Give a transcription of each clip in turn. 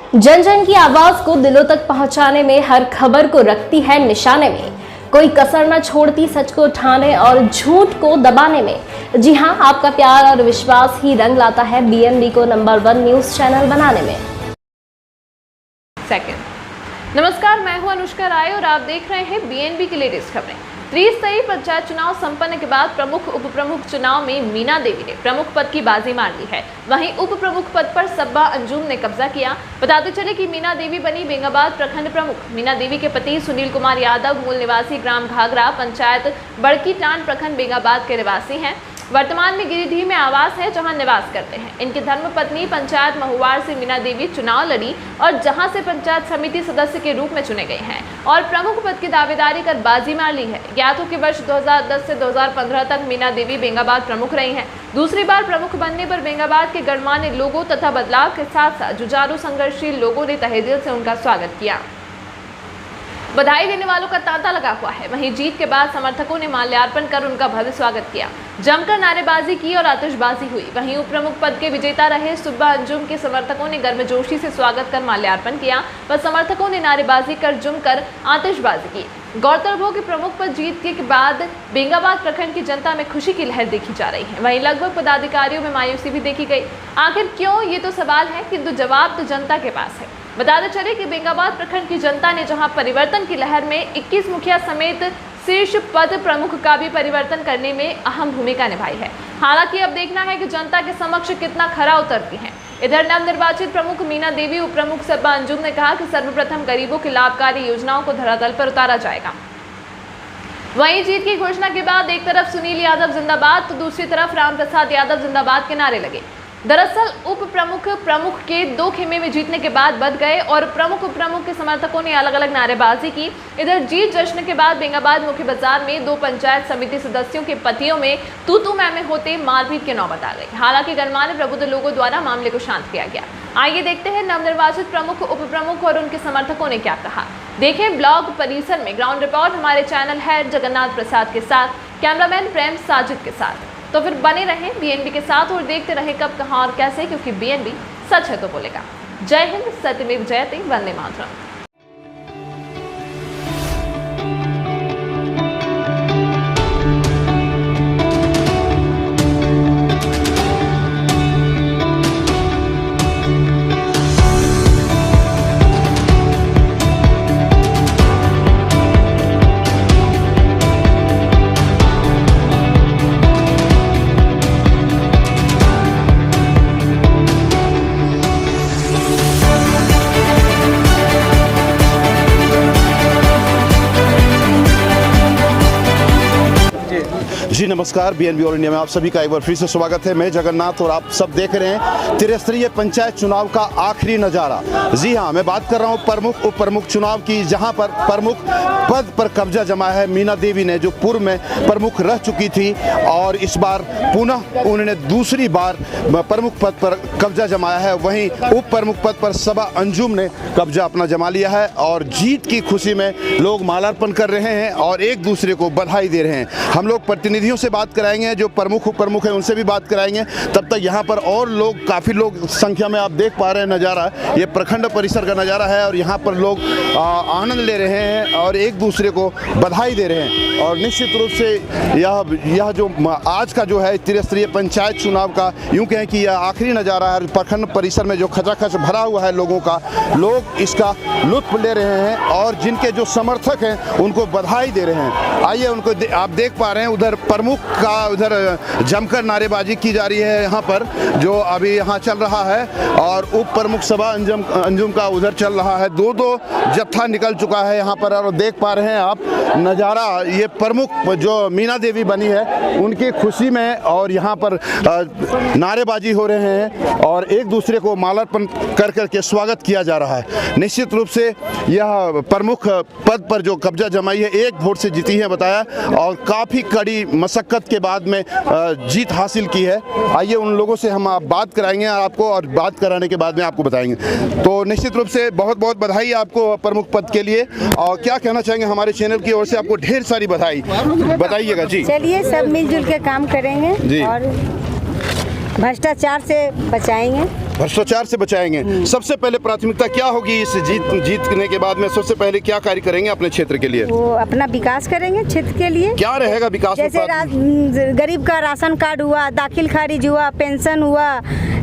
जन जन की आवाज को दिलों तक पहुंचाने में, हर खबर को रखती है निशाने में, कोई कसर न छोड़ती सच को उठाने और झूठ को दबाने में। जी हां, आपका प्यार और विश्वास ही रंग लाता है बीएनबी को नंबर 1 न्यूज चैनल बनाने में। नमस्कार, मैं हूं अनुष्का राय और आप देख रहे हैं बीएनबी की लेटेस्ट खबरें। त्रिस्तरीय पंचायत चुनाव संपन्न के बाद प्रमुख उप प्रमुख चुनाव में मीना देवी ने प्रमुख पद की बाजी मार ली है। वहीं उप प्रमुख पद पर सब्बा अंजुम ने कब्जा किया। बताते चले कि मीना देवी बनी बेंगाबाद प्रखंड प्रमुख। मीना देवी के पति सुनील कुमार यादव मूल निवासी ग्राम घाघरा पंचायत बड़की टांड प्रखंड बेंगाबाद के निवासी हैं। वर्तमान में गिरिडीह में आवास है जहां निवास करते हैं। इनकी धर्मपत्नी पंचायत महुवार से मीना देवी चुनाव लड़ी और जहां से पंचायत समिति सदस्य के रूप में चुने गए हैं और प्रमुख पद की दावेदारी कर बाजी मार ली है। ज्ञात हो कि वर्ष 2010 से 2015 तक मीना देवी बेंगाबाद प्रमुख रही हैं। दूसरी बार प्रमुख बनने पर बेंगाबाद के गणमान्य लोगों तथा बदलाव के साथ साथ जुझारू संघर्षशील लोगों ने तहे दिल से उनका स्वागत किया। बधाई देने वालों का तांता लगा हुआ है। वहीं जीत के बाद समर्थकों ने माल्यार्पण कर उनका भव्य स्वागत किया। जमकर नारेबाजी की और आतिशबाजी हुई। वहीं उप प्रमुख पद के विजेता रहे सुब्बा अंजुम के समर्थकों ने गर्मजोशी से स्वागत कर माल्यार्पण किया, पर समर्थकों ने नारेबाजी कर जमकर आतिशबाजी की। गौरतलब हो कि प्रमुख पद जीत के बाद बेंगाबाद प्रखंड की जनता में खुशी की लहर देखी जा रही है। वहीं लगभग पदाधिकारियों में मायूसी भी देखी गई। आखिर क्यों, ये तो सवाल है, किंतु जवाब तो जनता के पास है। बताते चले कि बेंगाबाद प्रखंड की जनता ने जहां परिवर्तन की लहर में 21 मुखिया समेत शीर्ष पद प्रमुख का भी परिवर्तन करने में अहम भूमिका निभाई है। हालांकि अब देखना है कि जनता के समक्ष कितना खरा उतरती हैं। इधर नवनिर्वाचित प्रमुख मीना देवी, उप प्रमुख सब्बा अंजुम ने कहा कि सर्वप्रथम गरीबों की लाभकारी योजनाओं को धरातल पर उतारा जाएगा। वहीं जीत की घोषणा के बाद एक तरफ सुनील यादव जिंदाबाद तो दूसरी तरफ रामप्रसाद यादव जिंदाबाद के नारे लगे। दरअसल उप प्रमुख के 2 खेमे में जीतने के बाद बच गए और प्रमुख उप प्रमुख के समर्थकों ने अलग अलग नारेबाजी की। इधर जीत जश्न के बाद बेंगाबाद मुख्य बाजार में 2 पंचायत समिति सदस्यों के पतियों में तू मैं होते मारपीट की नौबत आ गई। हालांकि गणमान्य प्रबुद्ध लोगों द्वारा मामले को शांत किया गया। आइए देखते हैं नवनिर्वाचित प्रमुख उप प्रमुख और उनके समर्थकों ने क्या कहा। देखें ब्लॉग परिसर में ग्राउंड रिपोर्ट हमारे चैनल है जगन्नाथ प्रसाद के साथ, कैमरामैन प्रेम साजिद के साथ। तो फिर बने रहें बीएनबी के साथ और देखते रहें कब, कहां और कैसे, क्योंकि बीएनबी सच है तो बोलेगा। जय हिंद, सत्यमेव जयते, वंदे मातरम। जी नमस्कार, बीएनबी ऑल इंडिया में आप सभी का एक बार फिर से स्वागत है। मैं जगन्नाथ और आप सब देख रहे हैं त्रिस्तरीय पंचायत चुनाव का आखिरी नज़ारा। जी हाँ, मैं बात कर रहा हूँ प्रमुख उप प्रमुख चुनाव की, जहाँ पर प्रमुख पद पर कब्जा जमा है मीना देवी ने, जो पूर्व में प्रमुख रह चुकी थी और इस बार पुनः उन्होंने दूसरी बार प्रमुख पद पर कब्जा जमाया है। वहीं उप प्रमुख पद पर सब्बा अंजुम ने कब्जा अपना जमा लिया है और जीत की खुशी में लोग माल्यार्पण कर रहे हैं और एक दूसरे को बधाई दे रहे हैं। हम लोग प्रतिनिधियों से बात कराएंगे, जो प्रमुख उप प्रमुख है उनसे भी बात कराएंगे। तब तक यहाँ पर और लोग, काफ़ी लोग संख्या में आप देख पा रहे हैं नज़ारा, ये प्रखंड परिसर का नज़ारा है और यहाँ पर लोग आनंद ले रहे हैं और एक दूसरे को बधाई दे रहे हैं। और निश्चित रूप से यह जो आज का जो है त्रिस्तरीय पंचायत चुनाव का, यूँ कहें कि यह आखिरी नज़ारा है। प्रखंड परिसर में जो खचाखच भरा हुआ है लोगों का, लोग इसका लुत्फ ले रहे हैं और जिनके जो समर्थक हैं उनको बधाई दे रहे हैं। आइए उनको आप देख पा रहे हैं, उधर प्रमुख का उधर जमकर नारेबाजी की जा रही है यहाँ पर, जो अभी यहाँ चल रहा है, और उप प्रमुख सभा अंजुम का उधर चल रहा है। 2-2 जत्था निकल चुका है यहाँ पर और देख पा रहे हैं आप नज़ारा। ये प्रमुख जो मीना देवी बनी है उनकी खुशी में और यहाँ पर नारेबाजी हो रहे हैं और एक दूसरे को माल्यार्पण कर करके स्वागत किया जा रहा है। निश्चित रूप से यह प्रमुख पद पर जो कब्जा जमाई है 1 वोट से जीती है बताया, और काफ़ी कड़ी मशक्कत के बाद में जीत हासिल की है। आइए उन लोगों से हम बात कराएंगे आपको, और बात कराने के बाद में आपको बताएंगे। तो निश्चित रूप से बहुत बहुत बधाई आपको प्रमुख पद के लिए, और क्या कहना चाहेंगे हमारे चैनल की ओर से आपको ढेर सारी बधाई, बताइएगा जी। चलिए सब मिलजुल के काम करेंगे और भ्रष्टाचार से बचाएंगे। भ्रष्टाचार से बचाएंगे। सबसे पहले प्राथमिकता क्या होगी इस जीतने के बाद में? सबसे पहले क्या कार्य करेंगे अपने क्षेत्र के लिए? वो अपना विकास करेंगे क्षेत्र के लिए। क्या रहेगा विकास? जैसे गरीब का राशन कार्ड हुआ, दाखिल खारिज हुआ, पेंशन हुआ,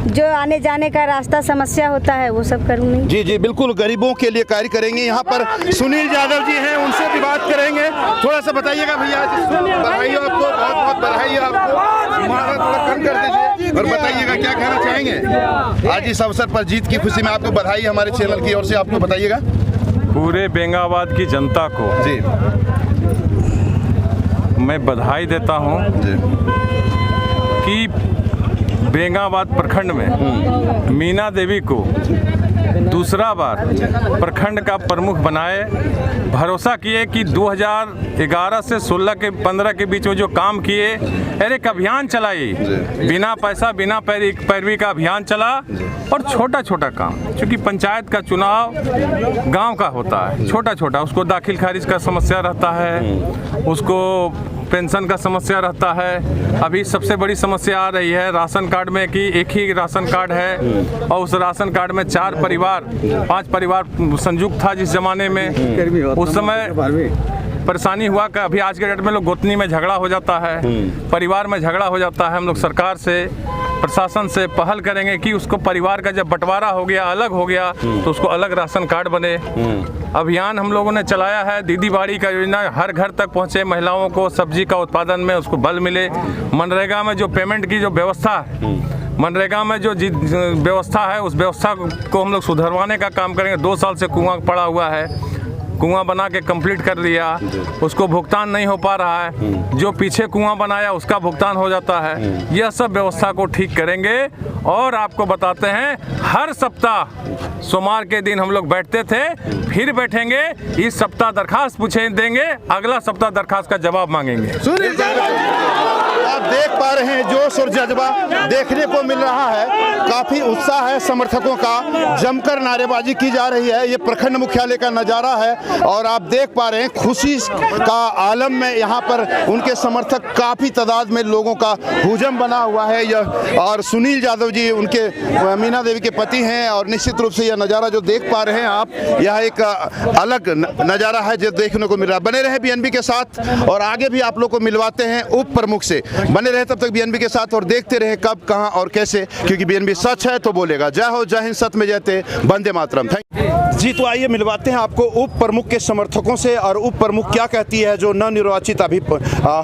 जो आने जाने का रास्ता समस्या होता है वो सब करूँगी। जी जी बिल्कुल, गरीबों के लिए कार्य करेंगे। यहाँ पर सुनील यादव जी हैं, उनसे भी बात करेंगे। थोड़ा सा बताइएगा भैया। बधाई हो आपको, बहुत बहुत बधाई है आपको। थोड़ा कम कर दीजिए और बताइएगा क्या कहना चाहेंगे आज इस अवसर पर, जीत की खुशी में। आपको बधाई हमारे चैनल की ओर से, आपको बताइएगा। पूरे बेंगाबाद की जनता को जी मैं बधाई देता हूं कि बेंगाबाद प्रखंड में मीना देवी को दूसरा बार प्रखंड का प्रमुख बनाए। भरोसा किए कि 2011 से 16 के 15 के बीच में जो काम किए, एक अभियान चलाई, बिना पैसा बिना पैरवी का अभियान चला। और छोटा छोटा काम, क्योंकि पंचायत का चुनाव गांव का होता है, छोटा छोटा, उसको दाखिल खारिज का समस्या रहता है, उसको पेंशन का समस्या रहता है। अभी सबसे बड़ी समस्या आ रही है राशन कार्ड में कि एक ही राशन कार्ड है और उस राशन कार्ड में 5 परिवार संयुक्त था जिस जमाने में। उस समय परेशानी हुआ कि अभी आज के डेट में लोग गोतनी में झगड़ा हो जाता है, परिवार में झगड़ा हो जाता है। हम लोग सरकार से, प्रशासन से पहल करेंगे कि उसको परिवार का जब बंटवारा हो गया, अलग हो गया, तो उसको अलग राशन कार्ड बने। अभियान हम लोगों ने चलाया है, दीदी बाड़ी का योजना हर घर तक पहुंचे, महिलाओं को सब्जी का उत्पादन में उसको बल मिले। मनरेगा में जो पेमेंट की जो व्यवस्था है, मनरेगा में जो व्यवस्था है, उस व्यवस्था को हम लोग सुधरवाने का काम करेंगे। 2 साल से कुआं पड़ा हुआ है, कुआं बना के कंप्लीट कर दिया, उसको भुगतान नहीं हो पा रहा है। जो पीछे कुआं बनाया उसका भुगतान हो जाता है। यह सब व्यवस्था को ठीक करेंगे। और आपको बताते हैं, हर सप्ताह सोमवार के दिन हम लोग बैठते थे, फिर बैठेंगे। इस सप्ताह दरखास्त पूछे देंगे, अगला सप्ताह दरखास्त का जवाब मांगेंगे। आप देख पा रहे हैं जोश और जज्बा देखने को मिल रहा है। काफी उत्साह है समर्थकों का, जमकर नारेबाजी की जा रही है। ये प्रखंड मुख्यालय का नजारा है और आप देख पा रहे हैं खुशी का आलम में यहाँ पर उनके समर्थक काफी तादाद में लोगों का हुजम बना हुआ है। और सुनील यादव जी उनके मीना देवी के पति हैं और निश्चित रूप से यह नज़ारा जो देख पा रहे हैं आप, यह एक अलग नज़ारा है जो देखने को मिल रहा है। बने रहे बीएनबी के साथ और आगे भी आप लोग को मिलवाते हैं उप प्रमुख से। बने रहे तब तक बीएनबी के साथ और देखते रहे कब, कहां और कैसे, क्योंकि बीएनबी सच है तो बोलेगा। जय हो, जय हिंद, सत्य में जयते, वंदे मातरम। जी तो आइए मिलवाते हैं आपको उप प्रमुख के समर्थकों से और उप प्रमुख क्या कहती है जो नवनिर्वाचित अभी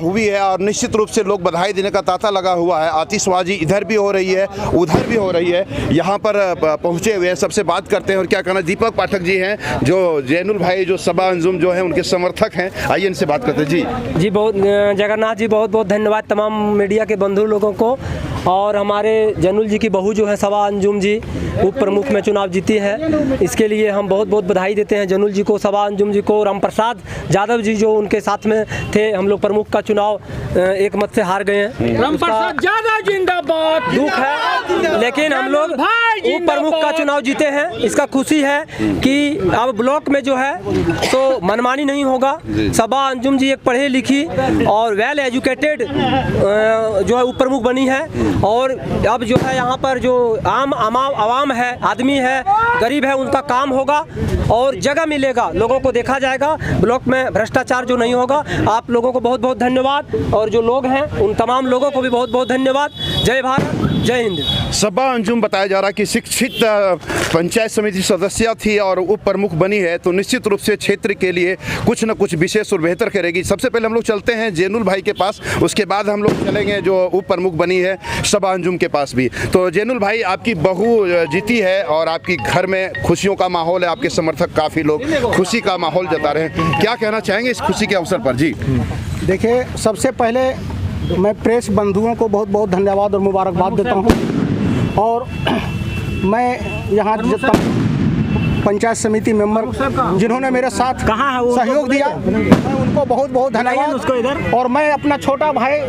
हुई है। और निश्चित रूप से लोग बधाई देने का तांता लगा हुआ है। आतिशबाजी इधर भी हो रही है, उधर भी हो रही है। यहाँ पर पहुँचे हुए हैं, सबसे बात करते हैं और क्या कहना। दीपक पाठक जी हैं जो जैनुल भाई जो सबा अंजुम जो है उनके समर्थक हैं, आइए इनसे बात करते हैं। जी बहुत जगन्नाथ जी, बहुत बहुत धन्यवाद तमाम मीडिया के बंधु लोगों को। और हमारे जैनुल जी की बहू जो है सबा अंजुम जी उप प्रमुख में चुनाव जीती है, इसके लिए हम बहुत बहुत बधाई देते हैं जैनुल जी को, सबा अंजुम जी को। रामप्रसाद यादव जी जो उनके साथ में थे, हम लोग प्रमुख का चुनाव एक मत से हार गए हैं। रामप्रसाद यादव जिंदाबाद। दुख है, लेकिन हम लोग उप प्रमुख का चुनाव जीते हैं। इसका खुशी है कि अब ब्लॉक में जो है तो मनमानी नहीं होगा। सबा अंजुम जी एक पढ़ी लिखी और वेल एजुकेटेड जो है उप प्रमुख बनी है। और अब जो है यहाँ पर जो आवाम है, आदमी है, गरीब है, उनका काम होगा और जगह मिलेगा, लोगों को देखा जाएगा। ब्लॉक में भ्रष्टाचार जो नहीं होगा। आप लोगों को बहुत बहुत धन्यवाद और जो लोग हैं उन तमाम लोगों को भी बहुत बहुत धन्यवाद। जय भारत, जय हिंद। सबा अंजुम बताया जा रहा कि शिक्षित पंचायत समिति सदस्य थी और उप प्रमुख बनी है, तो निश्चित रूप से क्षेत्र के लिए कुछ न कुछ विशेष और बेहतर करेगी। सबसे पहले हम लोग चलते हैं जैनुल भाई के पास, उसके बाद हम लोग चलेंगे जो उप प्रमुख बनी है सबा अंजुम के पास भी। तो जैनुल भाई, आपकी बहू जीती है और आपकी घर में खुशियों का माहौल है, आपके समर्थक काफ़ी लोग खुशी का माहौल जता रहे हैं, क्या कहना चाहेंगे इस खुशी के अवसर पर? जी देखिए, सबसे पहले मैं प्रेस बंधुओं को बहुत बहुत धन्यवाद और मुबारकबाद देता हूं। और मैं यहाँ पंचायत समिति मेंबर जिन्होंने मेरे साथ सहयोग दिया, मैं उनको बहुत बहुत धन्यवाद। और मैं अपना छोटा भाई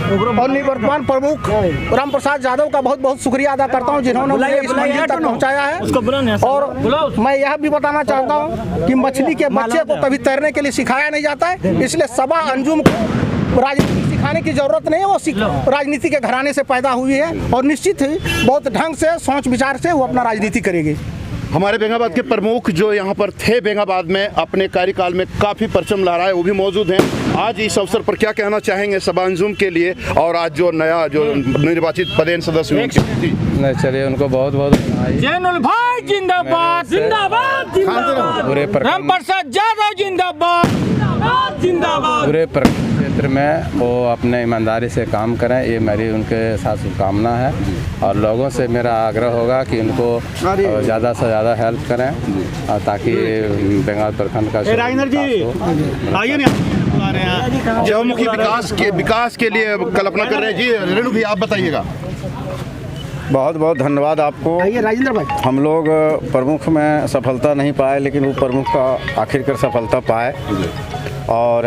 और निवर्तमान प्रमुख रामप्रसाद यादव का बहुत बहुत शुक्रिया अदा करता हूं, जिन्होंने मुझे इस मंजिल तक पहुंचाया है। और मैं यह भी बताना चाहता हूं कि मछली के बच्चे को कभी तैरने के लिए सिखाया नहीं जाता है, इसलिए सबा अंजुम को राजनीति सिखाने की जरूरत नहीं है, वो राजनीति के घराने से पैदा हुई है और निश्चित ही बहुत ढंग से सोच विचार से वो अपना राजनीति करेगी। हमारे बेंगाबाद के प्रमुख जो यहाँ पर थे बेंगाबाद में अपने कार्यकाल में काफ़ी परचम लहराए, वो भी मौजूद हैं। आज इस अवसर पर क्या कहना चाहेंगे सभा अंजुम के लिए और आज जो नया जो निर्वाचित पदेन सदस्य हुए? चलिए उनको बहुत बहुत जैनुल भाई जिंदाबाद जिंदाबाद जिंदाबाद, पूरे राम प्रसाद यादव जिंदाबाद जिंदाबाद जिंदाबाद। पूरे क्षेत्र में वो अपने ईमानदारी से काम करें, ये मेरी उनके साथ शुभकामना है। और लोगों से मेरा आग्रह होगा कि उनको ज़्यादा से ज़्यादा हेल्प करें ताकि बंगाल प्रखंड का जयमुखी विकास के लिए कल्पना कर रहे हैं। जी रेणु भी आप बताइएगा। बहुत बहुत धन्यवाद आपको। राजेंद्र भाई, हम लोग प्रमुख में सफलता नहीं पाए, लेकिन वो प्रमुख का आखिरकार सफलता पाए और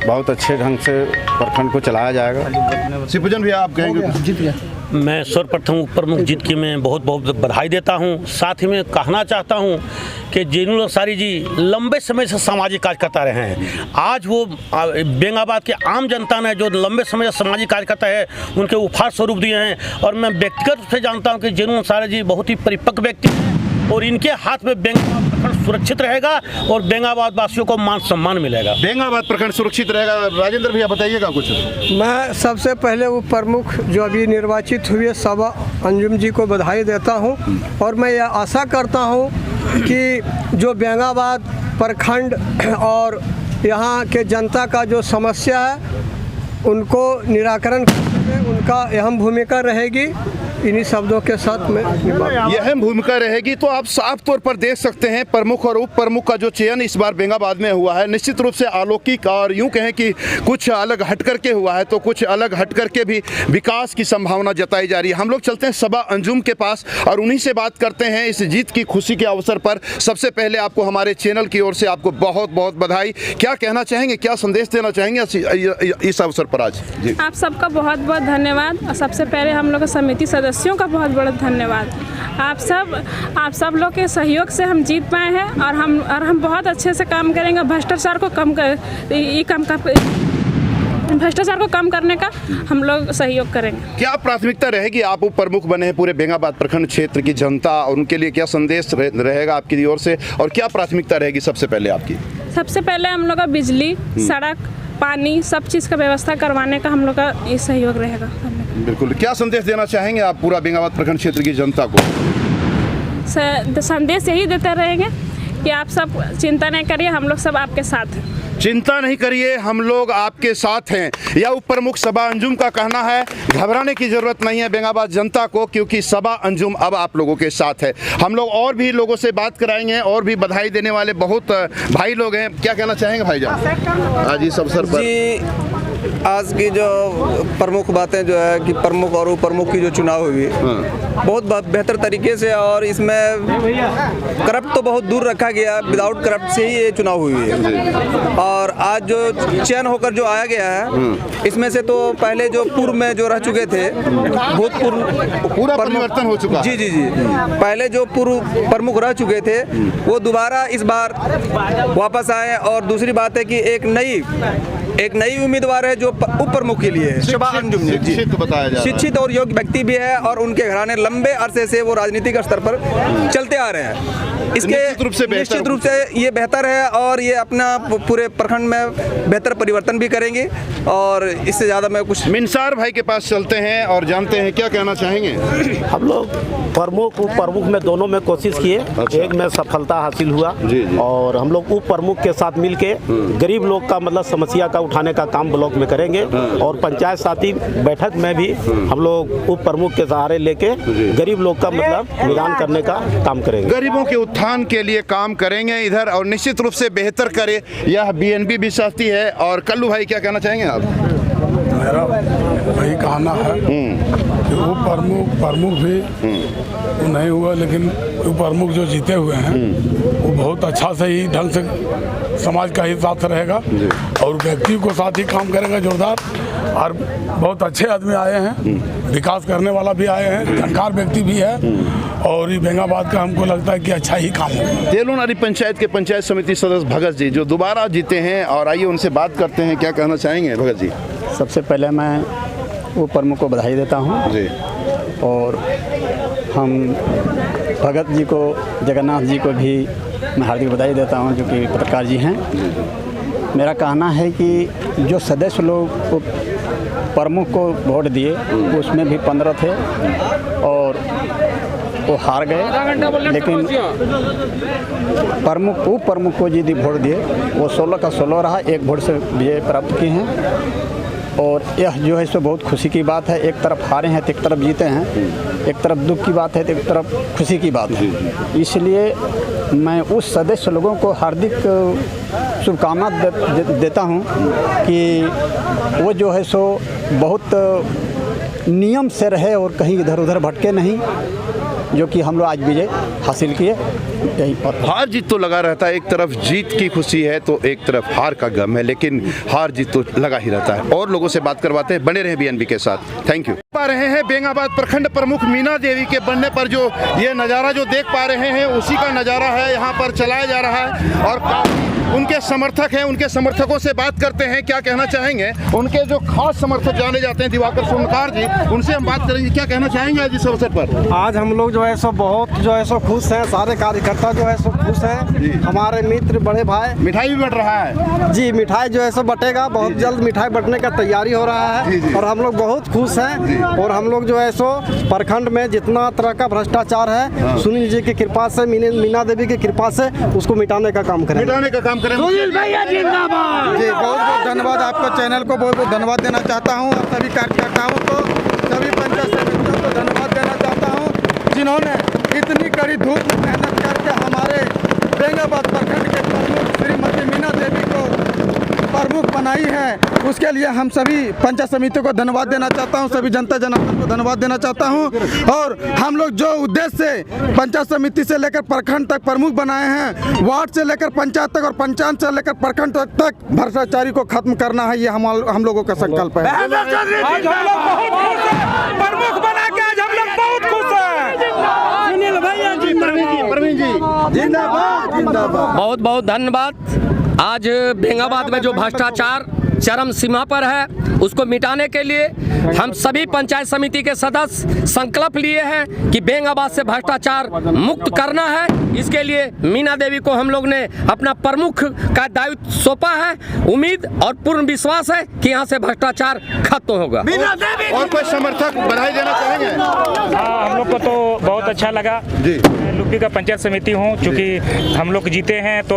बहुत अच्छे ढंग से प्रखंड को चलाया जाएगा। शिवपूजन भी आप कहेंगे? जीत गया। मैं सर्वप्रथम उप प्रमुख जीत की मैं बहुत बहुत बधाई देता हूं। साथ ही में कहना चाहता हूं कि जैनुल अंसारी जी लंबे समय से सामाजिक कार्य करता रहे हैं। आज वो बेंगाबाद के आम जनता ने जो लंबे समय से सामाजिक कार्य करता है उनके उपहार स्वरूप दिए हैं। और मैं व्यक्तिगत रूप से जानता हूं कि जैनुल अंसारी जी बहुत ही परिपक्व व्यक्ति हैं और इनके हाथ में बेंगाबाद प्रखंड सुरक्षित रहेगा और बेंगाबाद वासियों को मान सम्मान मिलेगा। बेंगाबाद प्रखंड सुरक्षित रहेगा। राजेंद्र भैया बताइएगा कुछ। मैं सबसे पहले वो प्रमुख जो अभी निर्वाचित हुए सभा अंजुम जी को बधाई देता हूं और मैं यह आशा करता हूं कि जो बेंगाबाद प्रखंड और यहाँ के जनता का जो समस्या है उनको निराकरण करने में उनका अहम भूमिका रहेगी। इन्हीं शब्दों के साथ में यह अहम भूमिका रहेगी। तो आप साफ तौर पर देख सकते हैं प्रमुख और उप प्रमुख का जो चयन इस बार बेंगाबाद में हुआ है निश्चित रूप से अलौकिक और यूं कहें कि कुछ अलग हट करके हुआ है, तो कुछ अलग हट करके भी विकास की संभावना जताई जा रही है। हम लोग चलते हैं सभा अंजुम के पास और उन्हीं से बात करते हैं इस जीत की खुशी के अवसर पर। सबसे पहले आपको हमारे चैनल की ओर से आपको बहुत बहुत बधाई। क्या कहना चाहेंगे, क्या संदेश देना चाहेंगे इस अवसर पर आज? जी आप सबका बहुत बहुत धन्यवाद। और सबसे पहले हम लोग समिति सदस्यों का बहुत बहुत धन्यवाद। आप सब लोग के सहयोग से हम जीत पाए हैं और हम बहुत अच्छे से काम करेंगे। भ्रष्टाचार को भ्रष्टाचार को कम करने का हम लोग सहयोग करेंगे। क्या प्राथमिकता रहेगी? आप उप प्रमुख बने हैं पूरे बेंगाबाद प्रखंड क्षेत्र की जनता और उनके लिए क्या संदेश रहेगा आपकी ओर से और क्या प्राथमिकता रहेगी सबसे पहले आपकी? सबसे पहले हम लोग का बिजली, सड़क, पानी सब चीज़ का व्यवस्था करवाने का हम लोग का ये सहयोग रहेगा। बिल्कुल। क्या संदेश देना चाहेंगे आप पूरा बेंगाबाद प्रखंड क्षेत्र की जनता को? संदेश यही देते रहेंगे कि आप सब चिंता नहीं करिए, हम लोग सब आपके साथ हैं। चिंता नहीं करिए, हम लोग आपके साथ हैं। यह उप प्रमुख सभा अंजुम का कहना है। घबराने की जरूरत नहीं है बेंगाबाद जनता को, क्योंकि सभा अंजुम अब आप लोगों के साथ है। हम लोग और भी लोगों से बात कराएंगे और भी बधाई देने वाले बहुत भाई लोग हैं। क्या कहना चाहेंगे भाईजान आज इस अवसर पर? आज की जो प्रमुख बातें जो है कि प्रमुख और उप प्रमुख की जो चुनाव हुई बहुत बेहतर तरीके से और इसमें करप्ट तो बहुत दूर रखा गया, विदाउट करप्ट से ही ये चुनाव हुई है। और आज जो चयन होकर जो आया गया है इसमें से तो पहले जो पूर्व में जो रह चुके थे भूतपूर्व पूरा परिवर्तन हो चुका। जी जी जी पहले जो पूर्व प्रमुख रह चुके थे वो दोबारा इस बार वापस आए। और दूसरी बात है कि एक नई उम्मीदवार है जो उप प्रमुख के लिए शिक्षित और योग्य व्यक्ति भी है और उनके घराने लंबे अरसे से वो राजनीतिक स्तर पर चलते आ रहे हैं। इसके निश्चित रूप से ये बेहतर है और ये अपना पूरे प्रखंड में बेहतर परिवर्तन भी करेंगे। और इससे ज़्यादा मैं कुछ मिनसार भाई के पास चलते हैं और जानते हैं क्या कहना चाहेंगे। हम लोग प्रमुख उप प्रमुख में दोनों में कोशिश किए। अच्छा। एक में सफलता हासिल हुआ जी। और हम लोग उप प्रमुख के साथ मिलके गरीब लोग का मतलब समस्या का उठाने का काम ब्लॉक में करेंगे और पंचायत साथी बैठक में भी हम लोग उप प्रमुख के सहारे लेके गरीब लोग का मतलब निदान करने का काम करेंगे, गरीबों के उत्थान के लिए काम करेंगे इधर और निश्चित रूप से बेहतर करे यह बीएनबी भी चाहती है। और कल्लू भाई क्या कहना चाहेंगे आप? मेरा वही कहना है कि वो प्रमुख भी तो नहीं हुआ, लेकिन वो प्रमुख जो जीते हुए हैं वो बहुत अच्छा से ही ढंग से समाज का ही साथ रहेगा और व्यक्ति को साथ ही काम करेगा जोरदार। और बहुत अच्छे आदमी आए हैं, विकास करने वाला भी आए हैं, जानकार व्यक्ति भी है और ये बेंगाबाद का हमको लगता है कि अच्छा ही काम होगा। तेलुनारी पंचायत के पंचायत समिति सदस्य भगत जी जो दोबारा जीते हैं और आइए उनसे बात करते हैं। क्या कहना चाहेंगे भगत जी? सबसे पहले मैं वो प्रमुख को बधाई देता हूँ जी। और हम भगत जी को, जगन्नाथ जी को भी मैं हार्दिक बधाई देता हूँ जो कि पत्रकार जी हैं। मेरा कहना है कि जो सदस्य लोग प्रमुख को वोट दिए उसमें भी 15 थे और वो हार गए, लेकिन प्रमुख उप प्रमुख को यदि वोट दिए वो 16 का 16 रहा, 1 वोट से विजय प्राप्त किए हैं। और यह जो है सो बहुत खुशी की बात है। एक तरफ हारे हैं तो एक तरफ जीते हैं, एक तरफ दुख की बात है तो एक तरफ खुशी की बात है। इसलिए मैं उस सदस्य लोगों को हार्दिक शुभकामना देता हूं कि वो जो है सो बहुत नियम से रहे और कहीं इधर उधर भटके नहीं, जो कि हम लोग आज विजय हासिल किए। यही हार जीत तो लगा रहता है, एक तरफ जीत की खुशी है तो एक तरफ हार का गम है, लेकिन हार जीत तो लगा ही रहता है। और लोगों से बात करवाते हैं, बने रहे BNB के साथ। Thank you. पा रहे हैं बेंगाबाद प्रखंड प्रमुख मीना देवी के बनने पर जो ये नज़ारा जो देख पा रहे हैं उसी का नज़ारा है यहाँ पर चलाया जा रहा है। और उनके समर्थक हैं, उनके समर्थकों से बात करते हैं, क्या कहना चाहेंगे। उनके जो खास समर्थक जाने जाते हैं दिवाकर सोनकार जी, उनसे हम बात करेंगे, क्या कहना चाहेंगे आज इस अवसर पर। आज हम लोग जो है सो बहुत जो है सो खुश हैं, सारे कार्यकर्ता जो है सो खुश हैं, हमारे मित्र बड़े भाई। मिठाई भी बट रहा है जी, मिठाई जो है सो बटेगा, बहुत जल्द मिठाई बटने का तैयारी हो रहा है और हम लोग बहुत खुश हैं। और हम लोग जो है सो प्रखंड में जितना तरह का भ्रष्टाचार है, सुनील जी की कृपा से, मीना देवी की कृपा से उसको मिटाने का काम करें। सुनील भैया जिंदाबाद। जी, बहुत बहुत धन्यवाद आपको, चैनल को बहुत बहुत धन्यवाद देना चाहता हूँ और सभी कार्यकर्ताओं को, सभी पंचायत समितियों को धन्यवाद देना चाहता हूँ जिन्होंने इतनी कड़ी धूप में मेहनत करके हमारे बेंगाबाद प्रखंड के प्रमुख श्रीमती मीना देवी को प्रमुख बनाई है। उसके लिए हम सभी पंचायत समितियों को धन्यवाद देना चाहता हूं, सभी जनता जनार्दन को धन्यवाद देना चाहता हूं। और हम लोग जो उद्देश्य से पंचायत समिति से लेकर प्रखंड तक प्रमुख बनाए हैं, वार्ड से लेकर पंचायत तक और पंचायत से लेकर प्रखंड तक भ्रष्टाचारी को खत्म करना है, ये हम लोगों का संकल्प है। प्रमुख बना के आज हम लोग बहुत खुश हैं। सुनील भैया जी, प्रवीण जी जिंदाबाद जिंदाबाद। बहुत बहुत धन्यवाद। आज बेंगाबाद में जो भ्रष्टाचार चरम सीमा पर है उसको मिटाने के लिए हम सभी पंचायत समिति के सदस्य संकल्प लिए हैं कि बेंगाबाद से भ्रष्टाचार मुक्त करना है। इसके लिए मीना देवी को हम लोग ने अपना प्रमुख का दायित्व सौंपा है। उम्मीद और पूर्ण विश्वास है कि यहाँ से भ्रष्टाचार खत्म होगा। और कोई समर्थक बधाई देना चाहेंगे। हाँ, हम लोग को तो बहुत अच्छा लगा जी। लुप्पी का पंचायत समिति हूँ, चूँकि हम लोग जीते हैं तो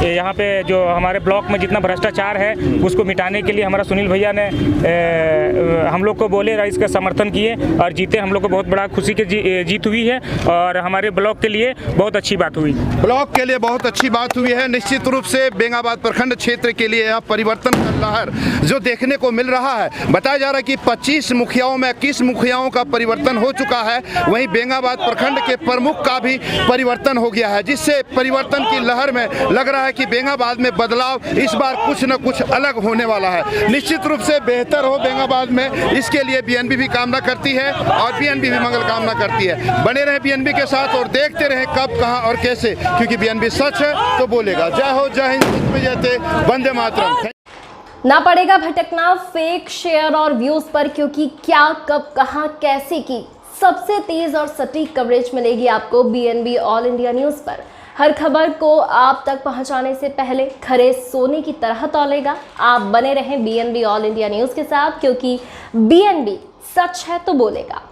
यहाँ पे जो हमारे ब्लॉक में जितना भ्रष्टाचार है उसको मिटाने के लिए हमारा सुनील भैया ने हम लोग को बोले, इसका समर्थन किए और जीते। हम लोग को बहुत बड़ा खुशी की जीत हुई है और हमारे ब्लॉक के लिए बहुत अच्छी बात हुई। ब्लॉक के लिए बहुत अच्छी बात हुई है। निश्चित रूप से बेंगाबाद प्रखंड क्षेत्र के लिए यह परिवर्तन का लहर जो देखने को मिल रहा है। बताया जा रहा है कि 25 मुखियाओं में 21 मुखियाओं का परिवर्तन हो चुका है। वहीं बेंगाबाद प्रखंड के प्रमुख का भी परिवर्तन हो गया है, जिससे परिवर्तन की लहर में लग रहा है कि बेंगाबाद में बदलाव इस बार कुछ न कुछ अलग होने वाला है। निश्चित रूप से बेहतर हो बेंगाबाद में, इसके लिए BNB भी कामना करती है और BNB भी मंगल कामना करती है। बने रहे BNB के साथ और देखते रहे कब, कहां और कैसे, क्योंकि BNB सच है तो बोलेगा। जय हो, जय हिंद, विजयते, वंदे मातरम। ना पड़ेगा भटकना फेक शेयर और व्यूज पर, क्योंकि क्या, कब, कहां, कैसे की सबसे तेज और सटीक कवरेज मिलेगी आपको BNB ऑल इंडिया न्यूज पर। हर खबर को आप तक पहुंचाने से पहले खरे सोने की तरह तौलेगा। आप बने रहें BNB ऑल इंडिया न्यूज के साथ, क्योंकि BNB सच है तो बोलेगा।